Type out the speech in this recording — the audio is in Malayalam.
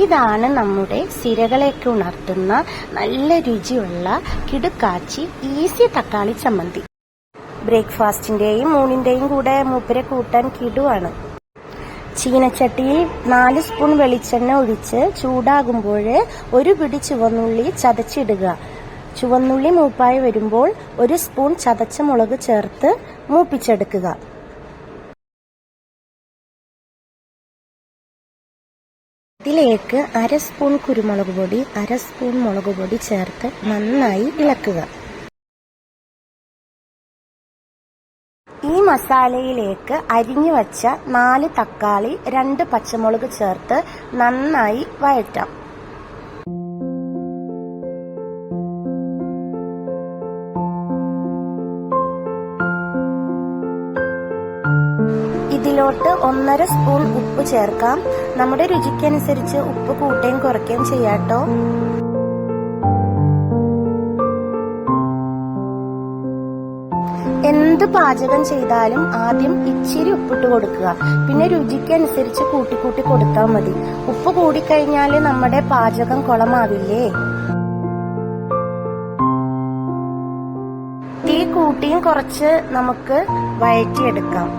ഇതാണ് നമ്മുടെ സിരകളെയൊക്കെ ഉണർത്തുന്ന നല്ല രുചിയുള്ള കിടുക്കാച്ചി ഈസി തക്കാളി ചമ്മന്തി. ബ്രേക്ക്ഫാസ്റ്റിന്റെയും ഊണിന്റെയും കൂടെ മൂപ്പരെ കൂട്ടാൻ കിടുവാണ്. ചീനച്ചട്ടിയിൽ 4 സ്പൂൺ വെളിച്ചെണ്ണ ഒഴിച്ച് ചൂടാകുമ്പോൾ ഒരു പിടി ചുവന്നുള്ളി ചതച്ചിടുക. ചുവന്നുള്ളി മൂപ്പായി വരുമ്പോൾ 1 സ്പൂൺ ചതച്ച മുളക് ചേർത്ത് മൂപ്പിച്ചെടുക്കുക. ഇതിലേക്ക് 1/2 സ്പൂൺ കുരുമുളക് പൊടി, 1/2 സ്പൂൺ മുളക് പൊടി ചേർത്ത് നന്നായി ഇളക്കുക. ഈ മസാലയിലേക്ക് അരിഞ്ഞു വച്ച 4 തക്കാളി, 2 പച്ചമുളക് ചേർത്ത് നന്നായി വഴറ്റാം. ഇതിലോട്ട് 1/2 സ്പൂൺ ഉപ്പ് ചേർക്കാം. നമ്മുടെ രുചിക്കനുസരിച്ച് ഉപ്പ് കൂട്ടുകയും കുറയ്ക്കുകയും ചെയ്യാട്ടോ. എന്ത് പാചകം ചെയ്താലും ആദ്യം ഇച്ചിരി ഉപ്പിട്ട് കൊടുക്കുക. പിന്നെ രുചിക്കനുസരിച്ച് കൂട്ടിക്കൂട്ടി കൊടുത്താൽ മതി. ഉപ്പ് കൂടിക്കഴിഞ്ഞാൽ നമ്മുടെ പാചകം കുളമാവില്ലേ. തീ കൂട്ടിയും കുറച്ച് നമുക്ക് വഴറ്റിയെടുക്കാം.